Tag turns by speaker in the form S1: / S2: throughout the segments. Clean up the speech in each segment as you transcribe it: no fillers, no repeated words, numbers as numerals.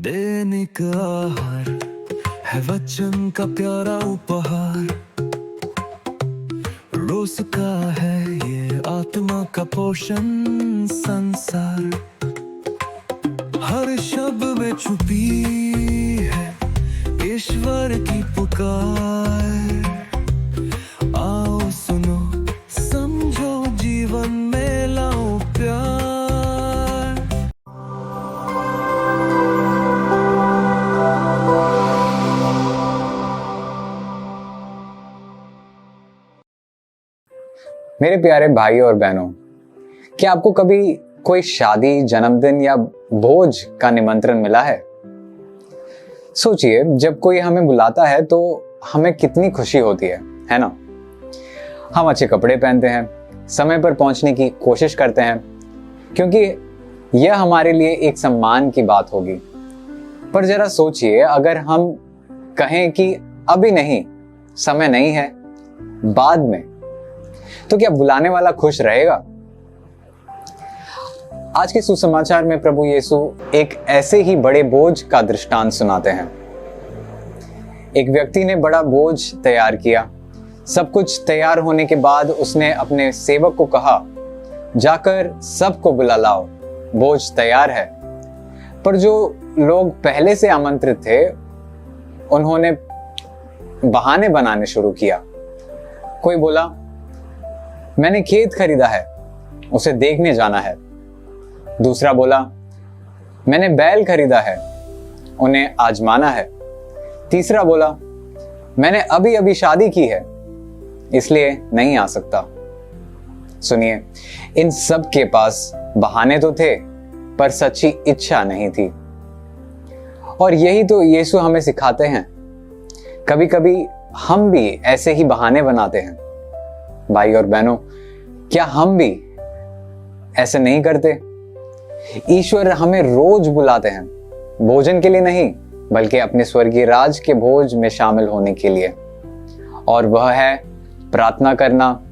S1: दैनिक आहार है वचन का प्यारा उपहार, रोज का है ये आत्मा का पोषण संसार। हर शब्द में छुपी है ईश्वर की पुकार। आओ सुनो समझो जीवन में लाओ प्यार।
S2: मेरे प्यारे भाई और बहनों, क्या आपको कभी कोई शादी, जन्मदिन या भोज का निमंत्रण मिला है? सोचिए, जब कोई हमें बुलाता है तो हमें कितनी खुशी होती है ना? हम अच्छे कपड़े पहनते हैं, समय पर पहुंचने की कोशिश करते हैं, क्योंकि यह हमारे लिए एक सम्मान की बात होगी। पर जरा सोचिए, अगर हम कहें कि अभी नहीं, समय नहीं है, बाद में, तो क्या बुलाने वाला खुश रहेगा? आज के सुसमाचार में प्रभु यीशु एक ऐसे ही बड़े बोझ का दृष्टांत सुनाते हैं। एक व्यक्ति ने बड़ा बोझ तैयार किया। सब कुछ तैयार होने के बाद उसने अपने सेवक को कहा, जाकर सबको बुला लाओ, बोझ तैयार है। पर जो लोग पहले से आमंत्रित थे, उन्होंने बहाने बनाने शुरू किया। कोई बोला, मैंने खेत खरीदा है, उसे देखने जाना है। दूसरा बोला, मैंने बैल खरीदा है, उन्हें आजमाना है। तीसरा बोला, मैंने अभी अभी शादी की है, इसलिए नहीं आ सकता। सुनिए, इन सब के पास बहाने तो थे, पर सच्ची इच्छा नहीं थी। और यही तो यीशु हमें सिखाते हैं। कभी कभी हम भी ऐसे ही बहाने बनाते हैं। भाई और बहनों, क्या हम भी ऐसे नहीं करते? ईश्वर हमें रोज बुलाते हैं, भोजन के लिए नहीं, बल्कि अपने स्वर्गीय राज के भोज में शामिल होने के लिए। और वह है प्रार्थना करना,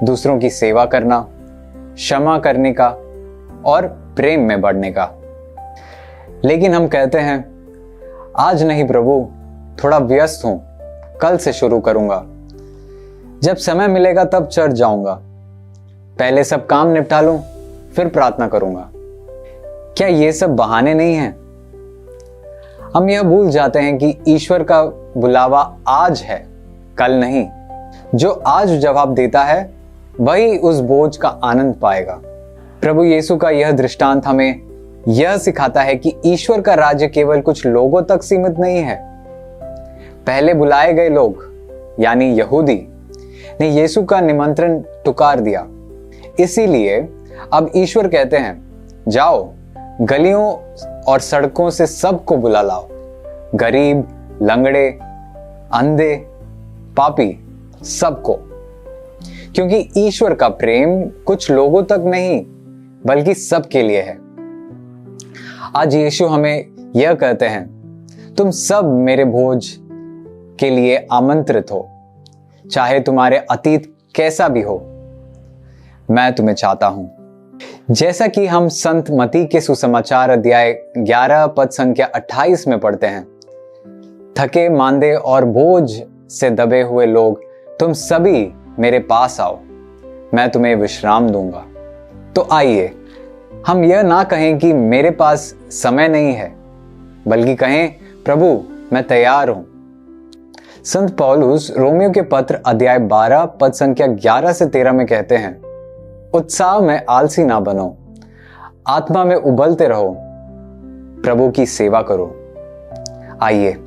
S2: दूसरों की सेवा करना, क्षमा करने का और प्रेम में बढ़ने का। लेकिन हम कहते हैं, आज नहीं प्रभु, थोड़ा व्यस्त हूं, कल से शुरू करूंगा, जब समय मिलेगा तब चर्च जाऊंगा, पहले सब काम निपटा लूं, फिर प्रार्थना करूंगा। क्या ये सब बहाने नहीं हैं? हम यह भूल जाते हैं कि ईश्वर का बुलावा आज है, कल नहीं। जो आज जवाब देता है, वही उस बोझ का आनंद पाएगा। प्रभु यीशु का यह दृष्टांत हमें यह सिखाता है कि ईश्वर का राज्य केवल कुछ लोगों तक सीमित नहीं है। पहले बुलाए गए लोग, यानी यहूदी, ने यीशु का निमंत्रण टुकार दिया। इसीलिए अब ईश्वर कहते हैं, जाओ गलियों और सड़कों से सबको बुला लाओ, गरीब, लंगड़े, अंधे, पापी, सबको। क्योंकि ईश्वर का प्रेम कुछ लोगों तक नहीं, बल्कि सबके लिए है। आज यीशु हमें यह कहते हैं, तुम सब मेरे भोज के लिए आमंत्रित हो, चाहे तुम्हारे अतीत कैसा भी हो। मैं तुम्हें चाहता हूं। जैसा कि हम संत मती के सुसमाचार अध्याय 11 पद संख्या 28 में पढ़ते हैं, थके मांदे और बोझ से दबे हुए लोग, तुम सभी मेरे पास आओ, मैं तुम्हें विश्राम दूंगा। तो आइए हम यह ना कहें कि मेरे पास समय नहीं है, बल्कि कहें, प्रभु मैं तैयार हूं। संत पौलुस रोमियो के पत्र अध्याय 12 पद संख्या 11 से 13 में कहते हैं, उत्साह में आलसी ना बनो, आत्मा में उबलते रहो, प्रभु की सेवा करो। आइए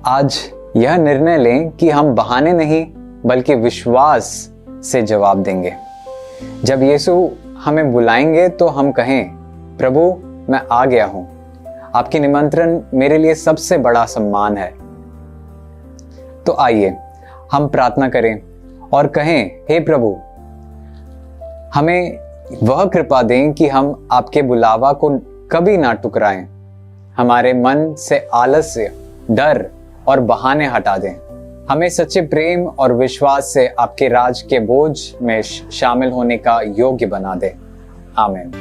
S2: आज यह निर्णय लें कि हम बहाने नहीं, बल्कि विश्वास से जवाब देंगे। जब यीशु हमें बुलाएंगे तो हम कहें, प्रभु मैं आ गया हूं, आपकी निमंत्रण मेरे लिए सबसे बड़ा सम्मान है। तो आइए हम प्रार्थना करें और कहें, हे प्रभु, हमें वह कृपा दें कि हम आपके बुलावा को कभी ना टुकराएं। हमारे मन से आलस्य, डर और बहाने हटा दें। हमें सच्चे प्रेम और विश्वास से आपके राज के बोझ में शामिल होने का योग्य बना दें। आमीन।